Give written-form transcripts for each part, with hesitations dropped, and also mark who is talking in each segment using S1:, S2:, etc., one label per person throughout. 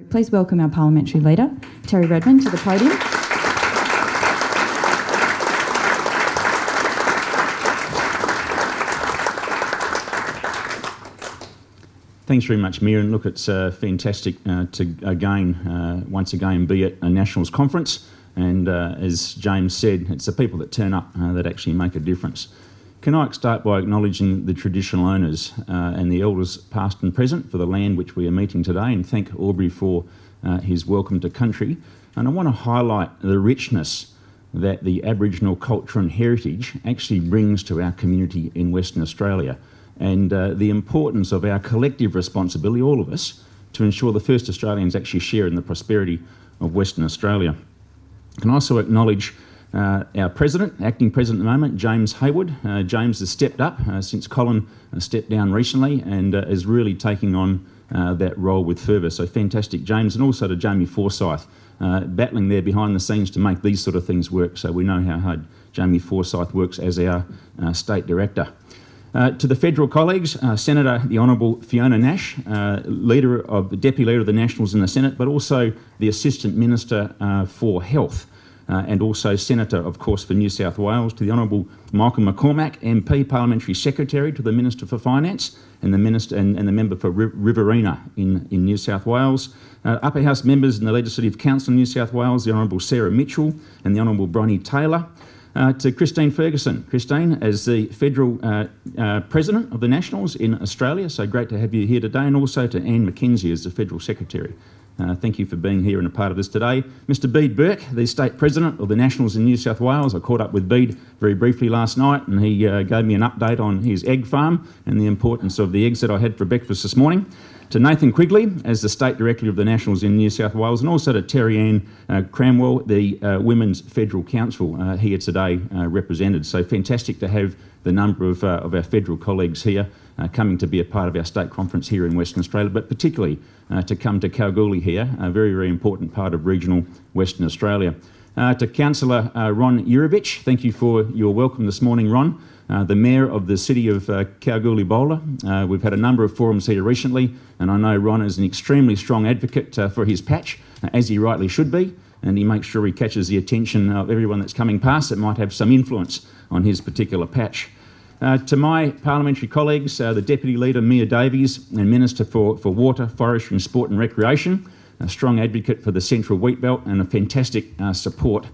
S1: Please welcome our Parliamentary Leader, Terry Redman, to the podium.
S2: Thanks very much, Mia. And look, it's fantastic to once again be at a Nationals Conference. And as James said, it's the people that turn up that actually make a difference. Can I start by acknowledging the traditional owners and the elders past and present for the land which we are meeting today, and thank Aubrey for his welcome to country. And I want to highlight the richness that the Aboriginal culture and heritage actually brings to our community in Western Australia, and the importance of our collective responsibility, all of us, to ensure the first Australians actually share in the prosperity of Western Australia. I can also acknowledge our President, Acting President at the moment, James Hayward. James has stepped up since Colin stepped down recently, and is really taking on that role with fervour. So fantastic, James. And also to Jamie Forsyth, battling there behind the scenes to make these sort of things work. So we know how hard Jamie Forsyth works as our State Director. To the federal colleagues, Senator the Honourable Fiona Nash, Deputy Leader of the Nationals in the Senate, but also the Assistant Minister for Health, and also Senator, of course, for New South Wales. To the Honourable Michael McCormack, MP, Parliamentary Secretary to the Minister for Finance, and the Minister and the Member for Riverina in New South Wales. Upper House members in the Legislative Council in New South Wales, the Honourable Sarah Mitchell and the Honourable Bronnie Taylor. To Christine Ferguson. Christine, as the Federal President of the Nationals in Australia, so great to have you here today, and also to Anne McKenzie as the Federal Secretary. Thank you for being here and a part of this today. Mr Bede Burke, the State President of the Nationals in New South Wales. I caught up with Bede very briefly last night, and he gave me an update on his egg farm and the importance of the eggs that I had for breakfast this morning. To Nathan Quigley as the State Director of the Nationals in New South Wales, and also to Terry Ann Cramwell, the Women's Federal Council here today represented. So fantastic to have the number of our federal colleagues here coming to be a part of our state conference here in Western Australia, but particularly to come to Kalgoorlie here, a very, very important part of regional Western Australia. To Councillor Ron Urovich, thank you for your welcome this morning, Ron. The Mayor of the City of Kalgoorlie-Boulder. We've had a number of forums here recently, and I know Ron is an extremely strong advocate for his patch, as he rightly should be, and he makes sure he catches the attention of everyone that's coming past that might have some influence on his particular patch. To my parliamentary colleagues, the Deputy Leader Mia Davies and Minister for Water, Forestry and Sport and Recreation, a strong advocate for the Central Wheat Belt, and a fantastic support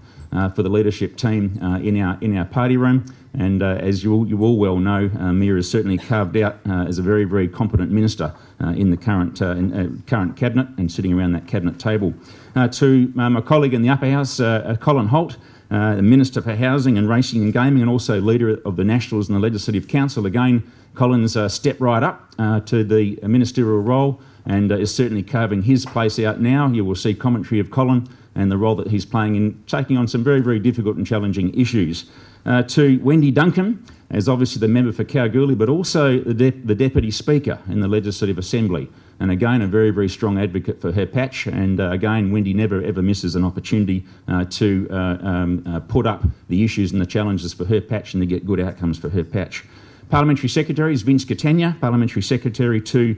S2: for the leadership team in our party room. And as you all well know, Mia is certainly carved out as a very, very competent minister in the current cabinet and sitting around that cabinet table. To my colleague in the upper house, Colin Holt, Minister for Housing and Racing and Gaming, and also Leader of the Nationals in the Legislative Council. Again, Colin's stepped right up to the ministerial role and is certainly carving his place out now. You will see commentary of Colin and the role that he's playing in taking on some very, very difficult and challenging issues. To Wendy Duncan, as obviously the member for Kalgoorlie, but also the Deputy Speaker in the Legislative Assembly. And again, a very, very strong advocate for her patch. And again, Wendy never ever misses an opportunity to put up the issues and the challenges for her patch and to get good outcomes for her patch. Parliamentary Secretaries, Vince Catania, Parliamentary Secretary to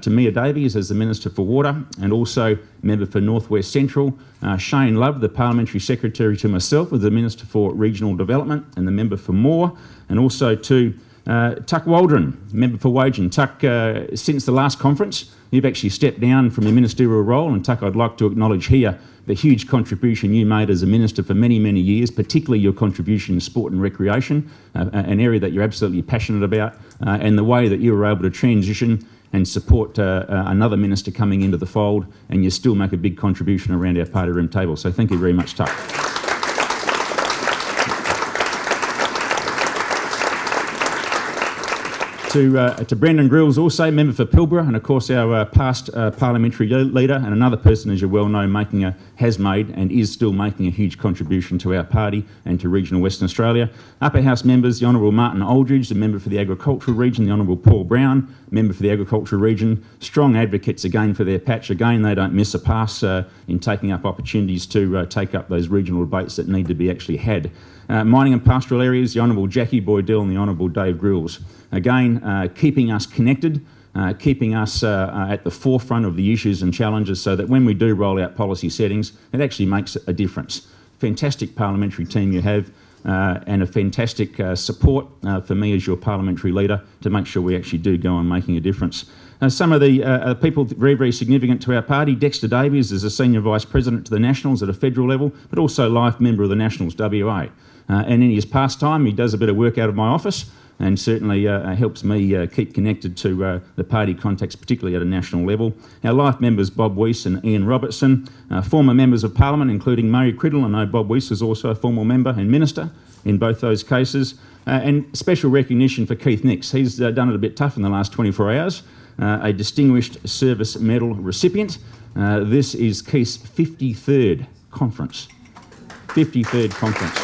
S2: Mia Davies as the Minister for Water, and also Member for North West Central. Shane Love, the Parliamentary Secretary to myself as the Minister for Regional Development and the Member for Moore, and also to Tuck Waldron, Member for Woden. Tuck, since the last conference, you've actually stepped down from your ministerial role, and Tuck, I'd like to acknowledge here the huge contribution you made as a minister for many, many years, particularly your contribution in sport and recreation, an area that you're absolutely passionate about, and the way that you were able to transition and support another minister coming into the fold, and you still make a big contribution around our party room table. So thank you very much, Tuck. To Brendan Grills, also member for Pilbara, and of course our past parliamentary leader, and another person, as you well know, has made and is still making a huge contribution to our party and to regional Western Australia. Upper House members, the Honourable Martin Aldridge, the member for the Agricultural Region, the Honourable Paul Brown, member for the Agricultural Region, strong advocates again for their patch. Again, they don't miss a pass in taking up opportunities to take up those regional debates that need to be actually had. Mining and pastoral areas, the Honourable Jackie Boydell and the Honourable Dave Grills. Again, keeping us connected keeping us at the forefront of the issues and challenges so that when we do roll out policy settings, it actually makes a difference. Fantastic parliamentary team you have, and a fantastic support for me as your parliamentary leader to make sure we actually do go on making a difference. Some of the people very, very significant to our party, Dexter Davies is a Senior Vice President to the Nationals at a federal level, but also life member of the Nationals WA. And in his pastime, he does a bit of work out of my office and certainly helps me keep connected to the party contacts, particularly at a national level. Our life members, Bob Weiss and Ian Robertson, former members of Parliament, including Murray Criddle. I know Bob Weiss is also a former member and minister in both those cases. And special recognition for Keith Nix. He's done it a bit tough in the last 24 hours. A Distinguished Service Medal recipient. This is Keith's 53rd conference. 53rd conference.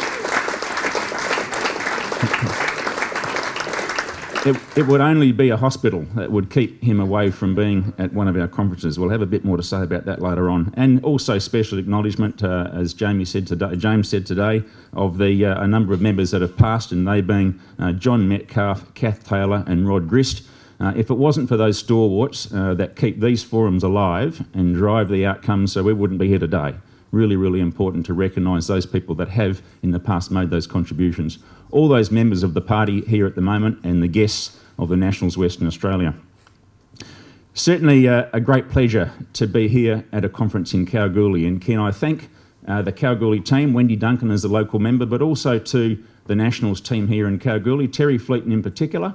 S2: It would only be a hospital that would keep him away from being at one of our conferences. We'll have a bit more to say about that later on. And also special acknowledgement, as James said today, of a number of members that have passed, and they being John Metcalf, Kath Taylor and Rod Grist. If it wasn't for those stalwarts that keep these forums alive and drive the outcomes, so we wouldn't be here today. Really, really important to recognise those people that have in the past made those contributions. All those members of the party here at the moment and the guests of the Nationals Western Australia. Certainly a great pleasure to be here at a conference in Kalgoorlie, and can I thank the Kalgoorlie team, Wendy Duncan as the local member, but also to the Nationals team here in Kalgoorlie, Terry Fleeton in particular,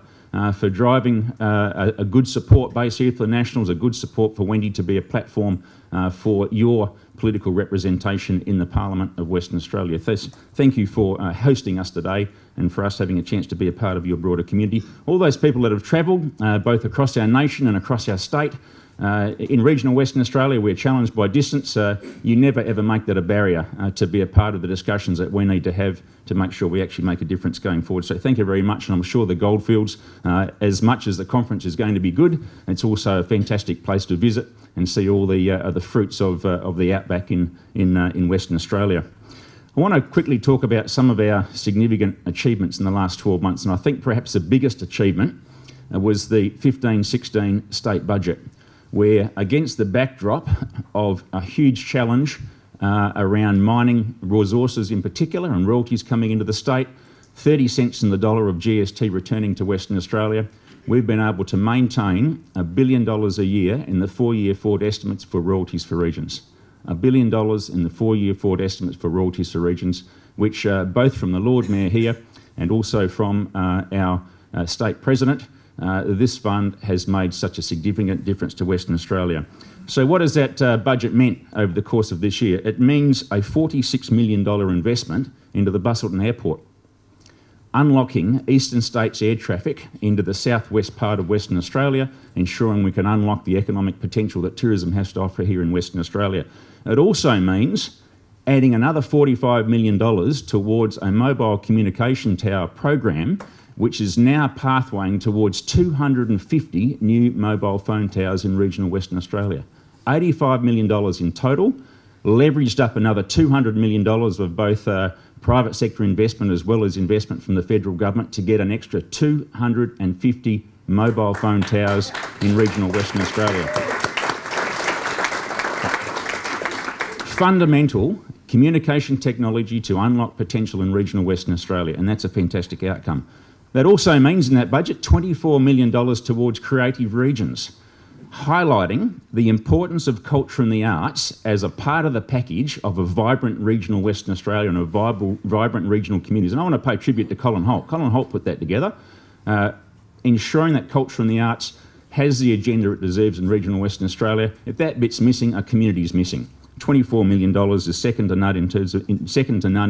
S2: for driving a good support base here for the Nationals, a good support for Wendy to be a platform for your political representation in the Parliament of Western Australia. Thank you for hosting us today and for us having a chance to be a part of your broader community. All those people that have travelled, both across our nation and across our state. In regional Western Australia, we're challenged by distance. You never ever make that a barrier to be a part of the discussions that we need to have to make sure we actually make a difference going forward. So thank you very much, and I'm sure the Goldfields, as much as the conference is going to be good, it's also a fantastic place to visit and see all the fruits of the outback in Western Australia. I want to quickly talk about some of our significant achievements in the last 12 months, and I think perhaps the biggest achievement was the 15-16 state budget, where against the backdrop of a huge challenge around mining resources in particular and royalties coming into the state, 30 cents in the dollar of GST returning to Western Australia, we've been able to maintain $1 billion a year in the 4-year forward estimates for royalties for regions. $1 billion in the 4-year forward estimates for royalties for regions, which both from the Lord Mayor here and also from our state president, this fund has made such a significant difference to Western Australia. So what has that budget meant over the course of this year? It means a $46 million investment into the Busselton Airport, unlocking eastern states air traffic into the southwest part of Western Australia, ensuring we can unlock the economic potential that tourism has to offer here in Western Australia. It also means adding another $45 million towards a mobile communication tower program, which is now pathwaying towards 250 new mobile phone towers in regional Western Australia. $85 million in total, leveraged up another $200 million of both private sector investment as well as investment from the federal government to get an extra 250 mobile phone towers in regional Western Australia. Fundamental communication technology to unlock potential in regional Western Australia, and that's a fantastic outcome. That also means in that budget $24 million towards creative regions, highlighting the importance of culture and the arts as a part of the package of a vibrant regional Western Australia and a vibrant regional communities. And I want to pay tribute to Colin Holt. Colin Holt put that together, ensuring that culture and the arts has the agenda it deserves in regional Western Australia. If that bit's missing, a community is missing. $24 million is second to none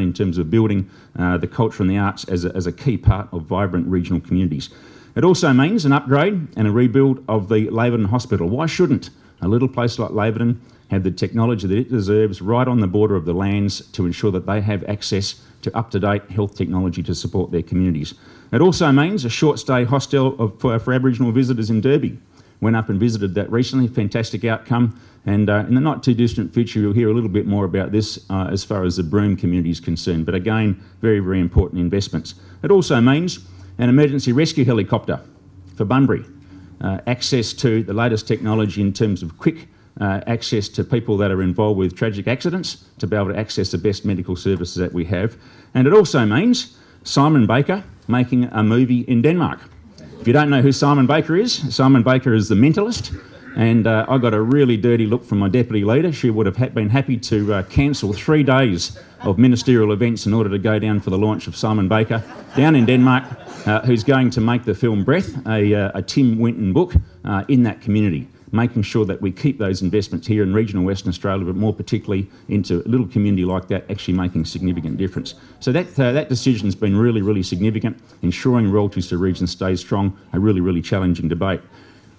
S2: in terms of building the culture and the arts as a key part of vibrant regional communities. It also means an upgrade and a rebuild of the Laverton Hospital. Why shouldn't a little place like Laverton have the technology that it deserves right on the border of the lands to ensure that they have access to up-to-date health technology to support their communities? It also means a short-stay hostel for Aboriginal visitors in Derby. Went up and visited that recently, fantastic outcome. And in the not too distant future, you'll hear a little bit more about this as far as the Broome community is concerned. But again, very, very important investments. It also means an emergency rescue helicopter for Bunbury. access to the latest technology in terms of quick access to people that are involved with tragic accidents, to be able to access the best medical services that we have. And it also means Simon Baker making a movie in Denmark. If you don't know who Simon Baker is The Mentalist, and I got a really dirty look from my deputy leader. She would have been happy to cancel 3 days of ministerial events in order to go down for the launch of Simon Baker down in Denmark, who's going to make the film Breath a Tim Winton book in that community, making sure that we keep those investments here in regional Western Australia, but more particularly into a little community like that, actually making significant difference. So that decision's been really, really significant. Ensuring royalties to regions stay strong, a really, really challenging debate.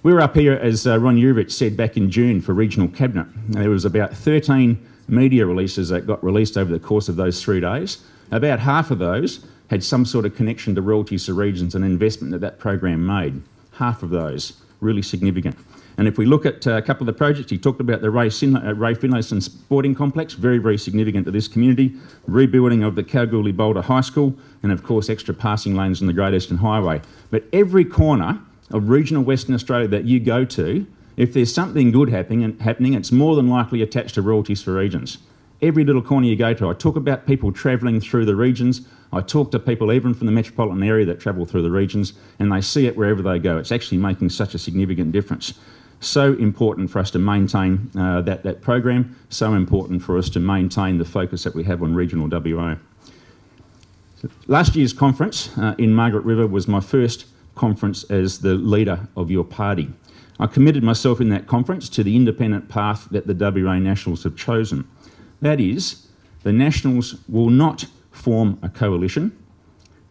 S2: We were up here, as Ron Jurevich said, back in June for Regional Cabinet. There was about 13 media releases that got released over the course of those 3 days. About half of those had some sort of connection to royalties to regions and investment that program made. Half of those, really significant. And if we look at a couple of the projects, he talked about the Ray Finlayson Sporting Complex, very, very significant to this community, rebuilding of the Kalgoorlie-Boulder High School, and of course extra passing lanes on the Great Eastern Highway. But every corner of regional Western Australia that you go to, if there's something good happening, it's more than likely attached to royalties for regions. Every little corner you go to, I talk about people travelling through the regions. I talk to people even from the metropolitan area that travel through the regions, and they see it wherever they go. It's actually making such a significant difference. So important for us to maintain that program, so important for us to maintain the focus that we have on regional WA. Last year's conference in Margaret River was my first conference as the leader of your party. I committed myself in that conference to the independent path that the WA Nationals have chosen. That is, the Nationals will not form a coalition.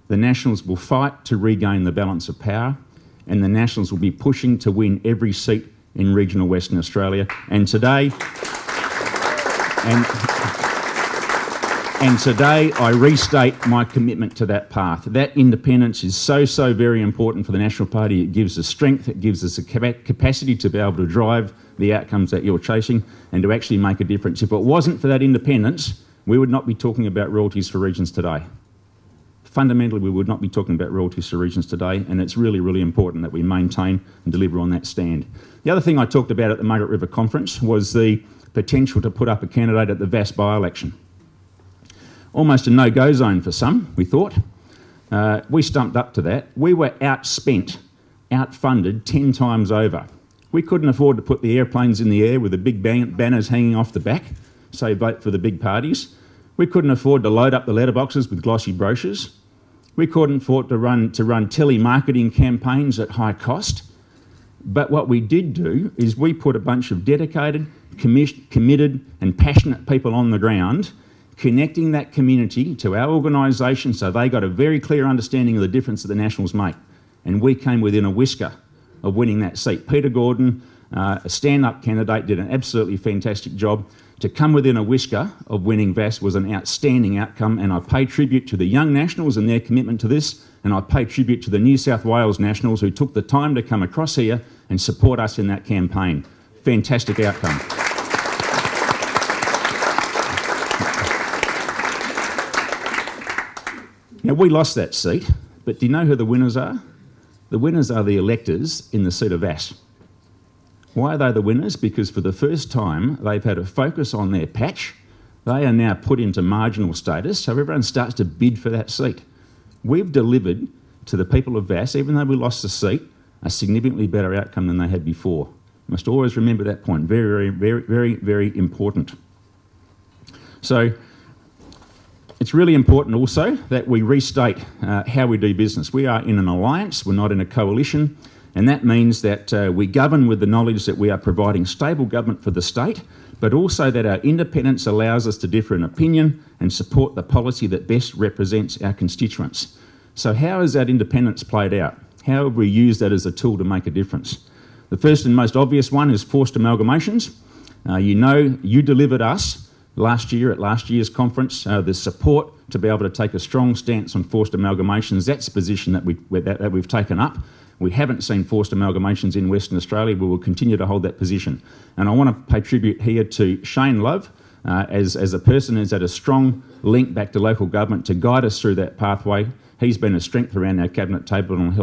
S2: The Nationals will fight to regain the balance of power, and the Nationals will be pushing to win every seat in regional Western Australia. And today, today I restate my commitment to that path. That independence is so, so very important for the National Party. It gives us strength, it gives us a capacity to be able to drive the outcomes that you're chasing and to actually make a difference. If it wasn't for that independence, we would not be talking about royalties for regions today. Fundamentally, we would not be talking about royalties for regions today, and it's really, really important that we maintain and deliver on that stand. The other thing I talked about at the Margaret River Conference was the potential to put up a candidate at the VAS by-election. Almost a no-go zone for some, we thought. We stumped up to that. We were outspent, outfunded 10 times over. We couldn't afford to put the airplanes in the air with the big banners hanging off the back, say vote for the big parties. We couldn't afford to load up the letterboxes with glossy brochures. We couldn't afford to run telemarketing campaigns at high cost. But what we did do is we put a bunch of dedicated, committed and passionate people on the ground, connecting that community to our organisation so they got a very clear understanding of the difference that the Nationals make. And we came within a whisker of winning that seat. Peter Gordon, a stand-up candidate, did an absolutely fantastic job. To come within a whisker of winning VAS was an outstanding outcome, and I pay tribute to the young Nationals and their commitment to this, and I pay tribute to the New South Wales Nationals who took the time to come across here and support us in that campaign. Fantastic outcome. Now, we lost that seat, but do you know who the winners are? The winners are the electors in the seat of VAS. Why are they the winners? Because for the first time, they've had a focus on their patch. They are now put into marginal status, so everyone starts to bid for that seat. We've delivered to the people of VAS, even though we lost the seat, a significantly better outcome than they had before. You must always remember that point. Very, very, very, very important. So it's really important also that we restate how we do business. We are in an alliance, we're not in a coalition. And that means that we govern with the knowledge that we are providing stable government for the state, but also that our independence allows us to differ in opinion and support the policy that best represents our constituents. So how has that independence played out? How have we used that as a tool to make a difference? The first and most obvious one is forced amalgamations. You know, you delivered us last year at last year's conference the support to be able to take a strong stance on forced amalgamations. That's the position that we've taken up. We haven't seen forced amalgamations in Western Australia. We will continue to hold that position. And I want to pay tribute here to Shane Love as a person who's had a strong link back to local government to guide us through that pathway. He's been a strength around our cabinet table and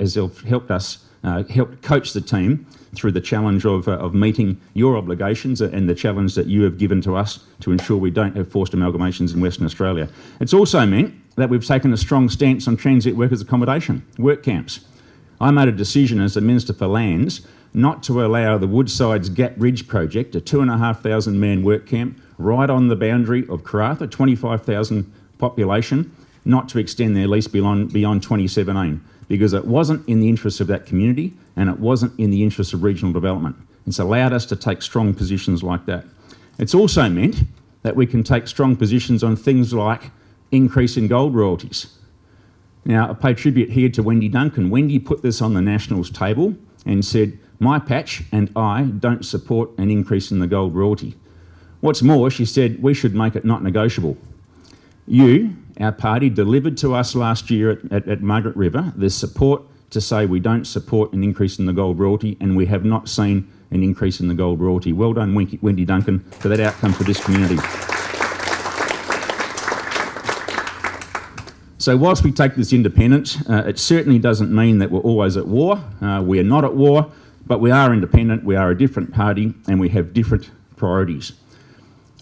S2: has helped us helped coach the team through the challenge of meeting your obligations and the challenge that you have given to us to ensure we don't have forced amalgamations in Western Australia. It's also meant that we've taken a strong stance on transit workers' accommodation, work camps. I made a decision as the Minister for Lands not to allow the Woodside's Gap Ridge project, a 2,500 man work camp right on the boundary of Karratha, 25,000 population, not to extend their lease beyond 2017, because it wasn't in the interest of that community and it wasn't in the interest of regional development. It's allowed us to take strong positions like that. It's also meant that we can take strong positions on things like increase in gold royalties. Now, I pay tribute here to Wendy Duncan. Wendy put this on the Nationals table and said, my patch and I don't support an increase in the gold royalty. What's more, she said, we should make it not negotiable. You, our party, delivered to us last year at Margaret River the support to say we don't support an increase in the gold royalty, and we have not seen an increase in the gold royalty. Well done, Wendy Duncan, for that outcome for this community. So whilst we take this independence, it certainly doesn't mean that we're always at war. We are not at war, but we are independent, we are a different party, and we have different priorities.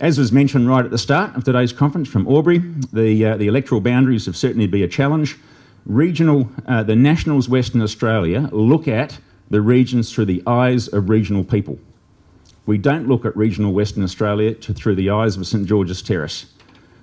S2: As was mentioned right at the start of today's conference from Albury, the electoral boundaries have certainly been a challenge. The Nationals Western Australia look at the regions through the eyes of regional people. We don't look at regional Western Australia through the eyes of St George's Terrace.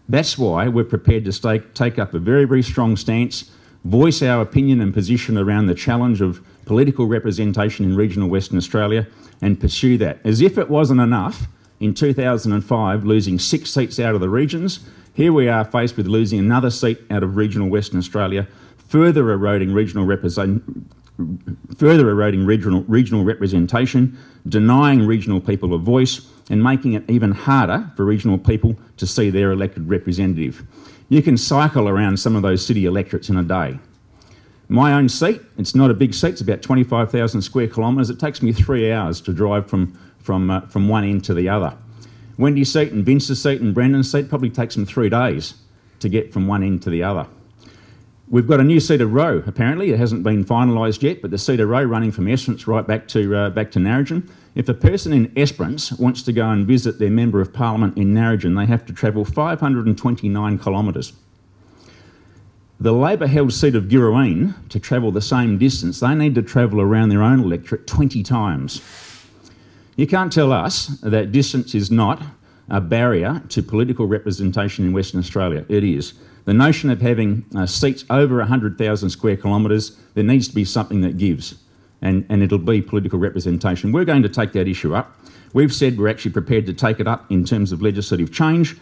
S2: That's why we're prepared to take up a very, very strong stance, voice our opinion and position around the challenge of political representation in regional Western Australia and pursue that. As if it wasn't enough, in 2005, losing 6 seats out of the regions, here we are faced with losing another seat out of regional Western Australia, further eroding regional representation, denying regional people a voice, and making it even harder for regional people to see their elected representative. You can cycle around some of those city electorates in a day. My own seat, it's not a big seat, it's about 25,000 square kilometres. It takes me 3 hours to drive from one end to the other. Wendy's seat and Vince's seat and Brendan's seat probably takes them 3 days to get from one end to the other. We've got a new Cedar Row, apparently. It hasn't been finalised yet, but the Cedar Row running from Esperance right back to Narrogin. If a person in Esperance wants to go and visit their Member of Parliament in Narrogin, they have to travel 529 kilometres. The Labor-held seat of Girraween, to travel the same distance, they need to travel around their own electorate 20 times. You can't tell us that distance is not a barrier to political representation in Western Australia. It is. The notion of having seats over 100,000 square kilometres, there needs to be something that gives, and it'll be political representation. We're going to take that issue up. We've said we're actually prepared to take it up in terms of legislative change.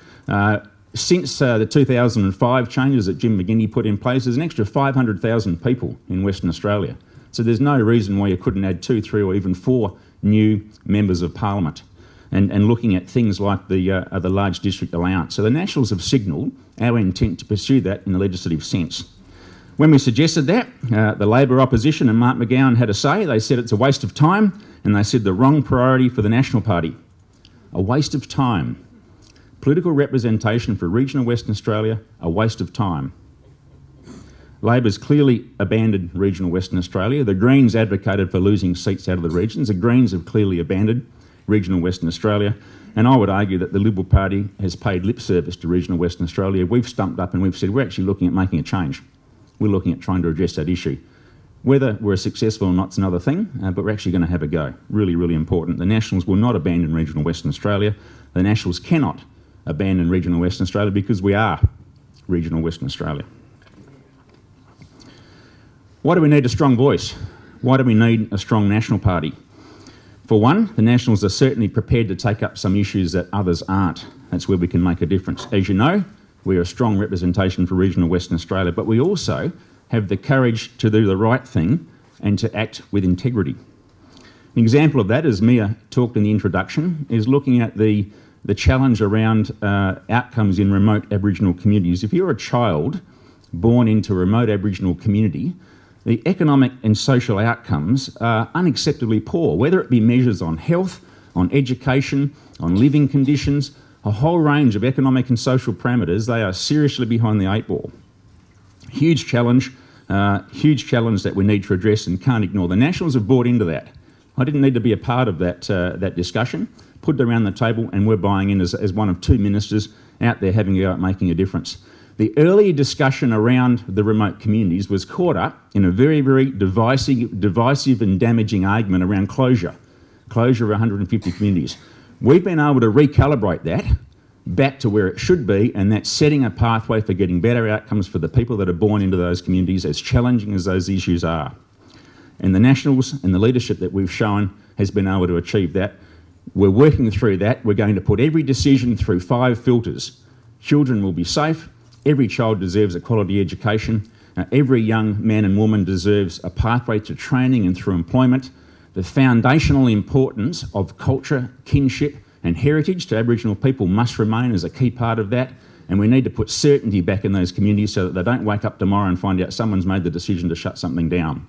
S2: Since the 2005 changes that Jim McGinty put in place, there's an extra 500,000 people in Western Australia. So there's no reason why you couldn't add 2, 3 or even 4 new members of Parliament, and looking at things like the large district allowance. So the Nationals have signalled our intent to pursue that in a legislative sense. When we suggested that, the Labor opposition and Mark McGowan had a say. They said it's a waste of time, and they said the wrong priority for the National Party. A waste of time. Political representation for regional Western Australia, a waste of time. Labor's clearly abandoned regional Western Australia. The Greens advocated for losing seats out of the regions. The Greens have clearly abandoned regional Western Australia. And I would argue that the Liberal Party has paid lip service to regional Western Australia. We've stumped up and we've said we're actually looking at making a change. We're looking at trying to address that issue. Whether we're successful or not is another thing, but we're actually going to have a go. Really, really important. The Nationals will not abandon regional Western Australia. The Nationals cannot abandon regional Western Australia because we are regional Western Australia. Why do we need a strong voice? Why do we need a strong National Party? For one, the Nationals are certainly prepared to take up some issues that others aren't. That's where we can make a difference. As you know, we are a strong representation for regional Western Australia, but we also have the courage to do the right thing and to act with integrity. An example of that, as Mia talked in the introduction, is looking at the challenge around outcomes in remote Aboriginal communities. If you're a child born into a remote Aboriginal community, the economic and social outcomes are unacceptably poor, whether it be measures on health, on education, on living conditions, a whole range of economic and social parameters. They are seriously behind the 8 ball. Huge challenge Huge challenge that we need to address and can't ignore. The Nationals have bought into that. I didn't need to be a part of that discussion, put it around the table, and we're buying in as one of two ministers out there having a go at making a difference. The early discussion around the remote communities was caught up in a very, very divisive and damaging argument around closure of 150 communities. We've been able to recalibrate that back to where it should be, and that's setting a pathway for getting better outcomes for the people that are born into those communities, as challenging as those issues are. And the Nationals and the leadership that we've shown has been able to achieve that. We're working through that. We're going to put every decision through 5 filters. Children will be safe. Every child deserves a quality education. Every young man and woman deserves a pathway to training and through employment. The foundational importance of culture, kinship and heritage to Aboriginal people must remain as a key part of that, and we need to put certainty back in those communities so that they don't wake up tomorrow and find out someone's made the decision to shut something down.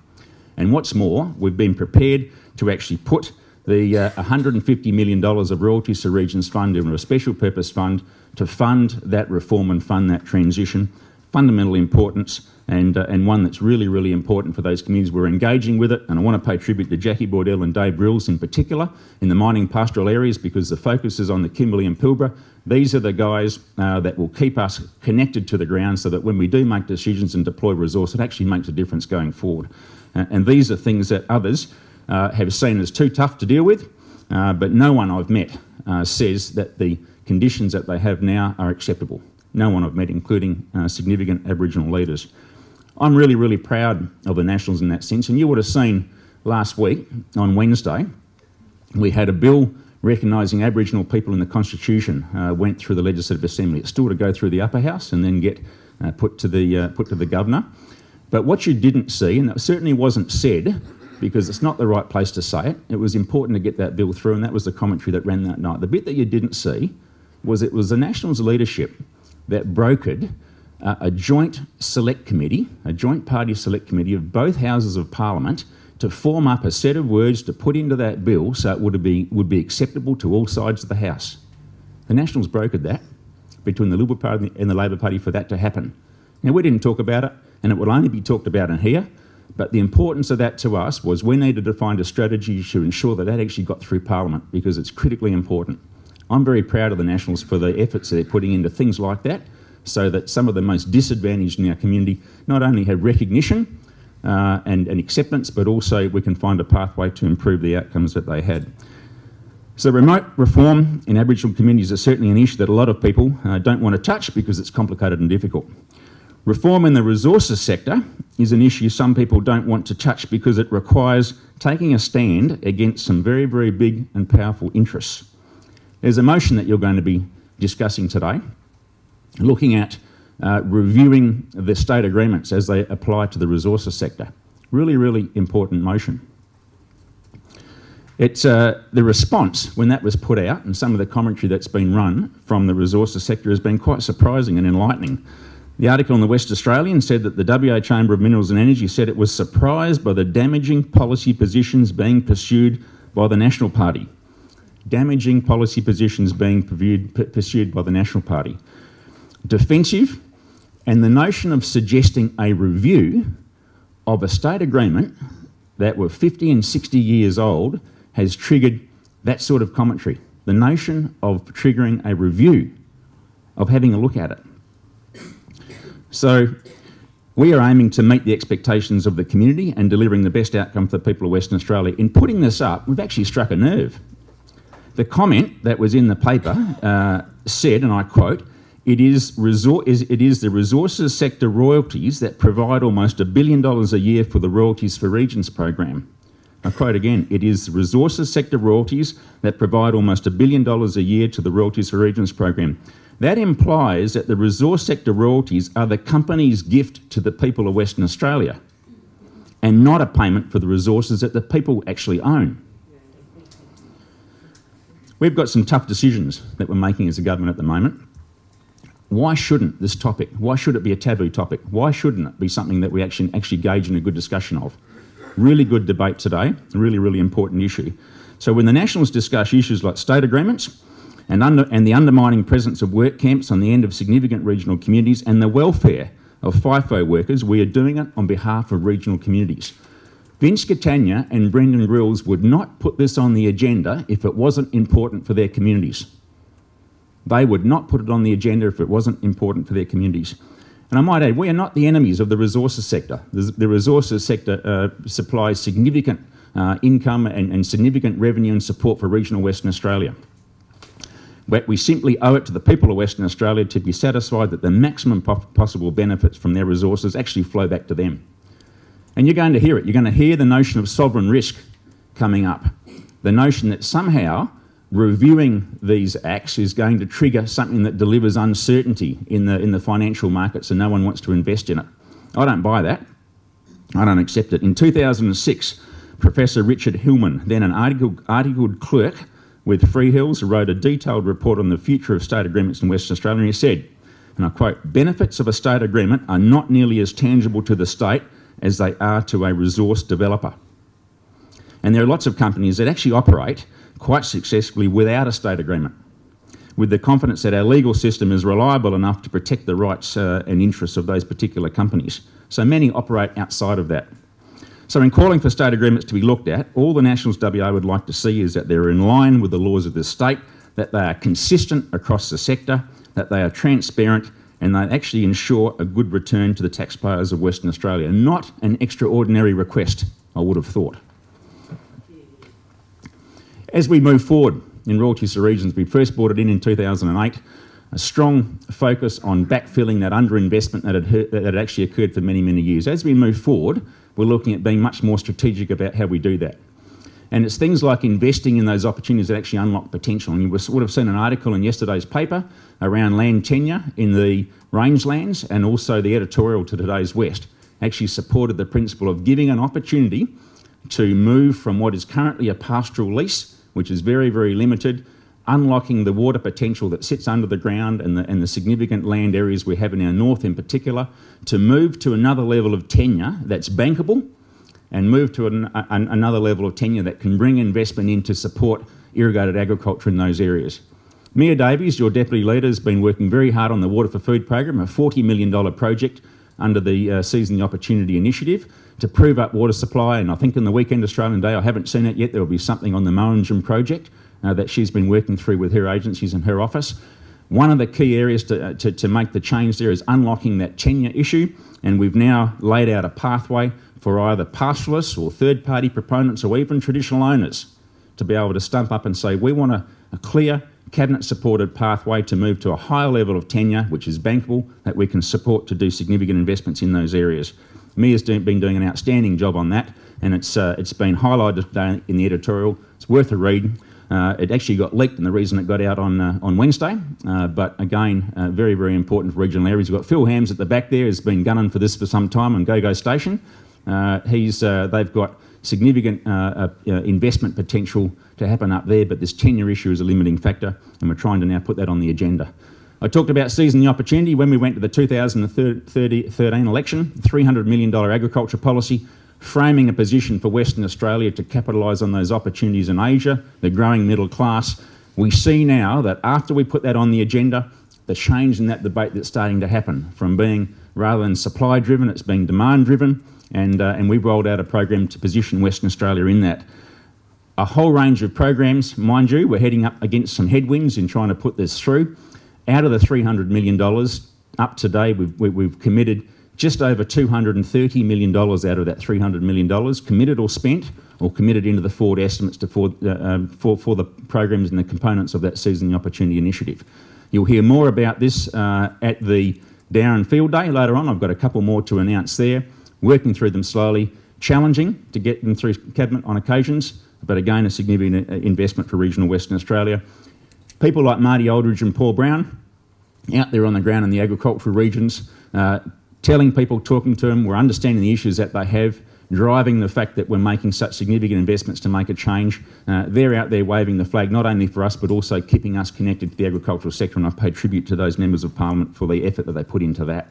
S2: And what's more, we've been prepared to actually put the $150 million of Royalties to Regions Fund into a special purpose fund to fund that reform and fund that transition. Fundamental importance, and one that's really, really important for those communities. We're engaging with it, and I want to pay tribute to Jackie Bordell and Dave Rills in particular in the mining pastoral areas, because the focus is on the Kimberley and Pilbara. These are the guys that will keep us connected to the ground so that when we do make decisions and deploy resource, it actually makes a difference going forward. And these are things that others have seen as too tough to deal with, but no one I've met says that the conditions that they have now are acceptable. No one I've met, including significant Aboriginal leaders. I'm really, really proud of the Nationals in that sense, and you would have seen last week, on Wednesday, we had a bill recognising Aboriginal people in the Constitution went through the Legislative Assembly. It's still to go through the upper house and then get put to the Governor. But what you didn't see, and it certainly wasn't said, because it's not the right place to say it, it was important to get that bill through, and that was the commentary that ran that night. The bit that you didn't see was it was the Nationals leadership that brokered a joint select committee, a joint party select committee of both Houses of Parliament to form up a set of words to put into that bill so it would be acceptable to all sides of the House. The Nationals brokered that between the Liberal Party and the Labor Party for that to happen. Now, we didn't talk about it, and it will only be talked about in here, but the importance of that to us was we needed to find a strategy to ensure that that actually got through Parliament, because it's critically important. I'm very proud of the Nationals for the efforts they're putting into things like that, so that some of the most disadvantaged in our community not only have recognition and acceptance, but also we can find a pathway to improve the outcomes that they had. So remote reform in Aboriginal communities is certainly an issue that a lot of people don't want to touch because it's complicated and difficult. Reform in the resources sector is an issue some people don't want to touch because it requires taking a stand against some very, very big and powerful interests. There's a motion that you're going to be discussing today, looking at reviewing the state agreements as they apply to the resources sector. Really, really important motion. It's the response when that was put out, and some of the commentary that's been run from the resources sector has been quite surprising and enlightening. The article in the West Australian said that the WA Chamber of Minerals and Energy said it was surprised by the damaging policy positions being pursued by the National Party. Damaging policy positions being pursued by the National Party. Defensive, and the notion of suggesting a review of a state agreement that were 50 and 60 years old has triggered that sort of commentary. The notion of triggering a review, of having a look at it. So we are aiming to meet the expectations of the community and delivering the best outcome for the people of Western Australia. In putting this up, we've actually struck a nerve. The comment that was in the paper said, and I quote, it is the resources sector royalties that provide almost $1 billion a year for the Royalties for Regions program. I quote again, it is the resources sector royalties that provide almost $1 billion a year to the Royalties for Regions program. That implies that the resource sector royalties are the company's gift to the people of Western Australia and not a payment for the resources that the people actually own. We've got some tough decisions that we're making as a government at the moment. Why shouldn't this topic, why should it be a taboo topic? Why shouldn't it be something that we actually engage in a good discussion of? Really good debate today, a really, really important issue. So when the Nationals discuss issues like state agreements and the undermining presence of work camps on the end of significant regional communities and the welfare of FIFO workers, we are doing it on behalf of regional communities. Vince Catania and Brendan Grills would not put this on the agenda if it wasn't important for their communities. They would not put it on the agenda if it wasn't important for their communities. And I might add, we are not the enemies of the resources sector. The resources sector supplies significant income and significant revenue and support for regional Western Australia. But we simply owe it to the people of Western Australia to be satisfied that the maximum possible benefits from their resources actually flow back to them. And you're going to hear it. You're going to hear the notion of sovereign risk coming up. The notion that somehow reviewing these acts is going to trigger something that delivers uncertainty in the financial markets and no one wants to invest in it. I don't buy that. I don't accept it. In 2006, Professor Richard Hillman, then an articled clerk with Freehills, wrote a detailed report on the future of state agreements in Western Australia, and he said, and I quote, "Benefits of a state agreement are not nearly as tangible to the state as they are to a resource developer." And there are lots of companies that actually operate quite successfully without a state agreement, with the confidence that our legal system is reliable enough to protect the rights and interests of those particular companies. So many operate outside of that. So in calling for state agreements to be looked at, all the Nationals WA would like to see is that they're in line with the laws of the state, that they are consistent across the sector, that they are transparent, and they actually ensure a good return to the taxpayers of Western Australia. Not an extraordinary request, I would have thought. As we move forward in royalties to regions, we first brought it in 2008, a strong focus on backfilling that underinvestment that had actually occurred for many, many years. As we move forward, we're looking at being much more strategic about how we do that. And it's things like investing in those opportunities that actually unlock potential. And you would have seen an article in yesterday's paper around land tenure in the rangelands, and also the editorial to today's West actually supported the principle of giving an opportunity to move from what is currently a pastoral lease, which is very, very limited, unlocking the water potential that sits under the ground and the significant land areas we have in our north in particular, to move to another level of tenure that's bankable, and move to another level of tenure that can bring investment in to support irrigated agriculture in those areas. Mia Davies, your Deputy Leader, has been working very hard on the Water for Food program, a $40 million project under the Seizing the Opportunity initiative to prove up water supply. And I think in the Weekend Australian Day, I haven't seen it yet, there will be something on the Mowanjum project that she's been working through with her agencies and her office. One of the key areas to make the change there is unlocking that tenure issue, and we've now laid out a pathway for either pastoralists or third-party proponents or even traditional owners to be able to stump up and say, we want a clear cabinet-supported pathway to move to a higher level of tenure, which is bankable, that we can support to do significant investments in those areas. Mia's been doing an outstanding job on that, and it's been highlighted today in the editorial. It's worth a read. It actually got leaked, and the reason it got out on Wednesday, but again, very, very important for regional areas. We've got Phil Hams at the back there, has been gunning for this for some time on Go-Go Station. They've got significant investment potential to happen up there, but this tenure issue is a limiting factor, and we're trying to now put that on the agenda. I talked about seizing the opportunity when we went to the 2013 election, $300 million agriculture policy, framing a position for Western Australia to capitalise on those opportunities in Asia, the growing middle class. We see now that after we put that on the agenda, the change in that debate that's starting to happen, from being rather than supply driven, it's being demand driven, and we've rolled out a program to position Western Australia in that. A whole range of programs, mind you, we're heading up against some headwinds in trying to put this through. Out of the $300 million, up to date, we've committed just over $230 million out of that $300 million, committed or spent, or committed into the forward estimates for the programs and the components of that Seizing the Opportunity initiative. You'll hear more about this at the Darren Field Day later on. I've got a couple more to announce there, working through them slowly, challenging to get them through Cabinet on occasions, but again, a significant investment for regional Western Australia. People like Marty Aldridge and Paul Brown, out there on the ground in the agricultural regions, telling people, talking to them, we're understanding the issues that they have, driving the fact that we're making such significant investments to make a change. They're out there waving the flag, not only for us, but also keeping us connected to the agricultural sector, and I pay tribute to those members of Parliament for the effort that they put into that.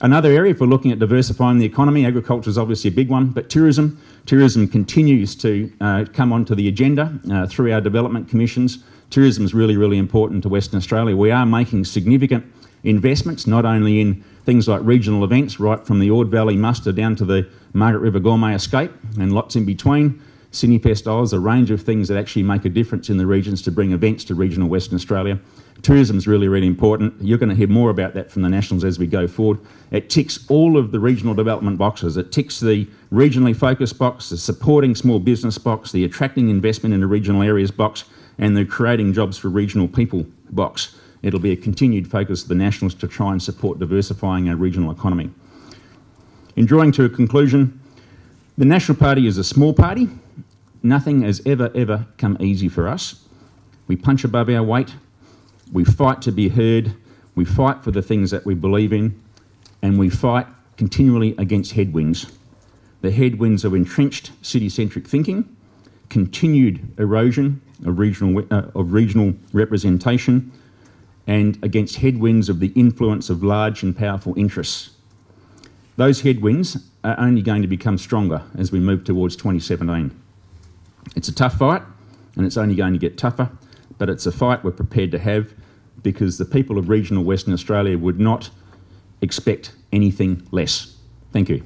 S2: Another area, if we're looking at diversifying the economy, agriculture is obviously a big one, but tourism. Tourism continues to come onto the agenda through our development commissions. Tourism is really, really important to Western Australia. We are making significant investments, not only in things like regional events, right from the Ord Valley Muster down to the Margaret River Gourmet Escape and lots in between. Sydney Festivals, a range of things that actually make a difference in the regions to bring events to regional Western Australia. Tourism is really, really important. You're going to hear more about that from the Nationals as we go forward. It ticks all of the regional development boxes. It ticks the regionally focused box, the supporting small business box, the attracting investment in the regional areas box, and the creating jobs for regional people box. It'll be a continued focus of the Nationals to try and support diversifying our regional economy. In drawing to a conclusion, the National Party is a small party. Nothing has ever come easy for us. We punch above our weight. We fight to be heard. We fight for the things that we believe in, and we fight continually against headwinds. The headwinds of entrenched city-centric thinking, continued erosion of regional representation, and against headwinds of the influence of large and powerful interests. Those headwinds are only going to become stronger as we move towards 2017. It's a tough fight, and it's only going to get tougher, but it's a fight we're prepared to have because the people of regional Western Australia would not expect anything less. Thank you.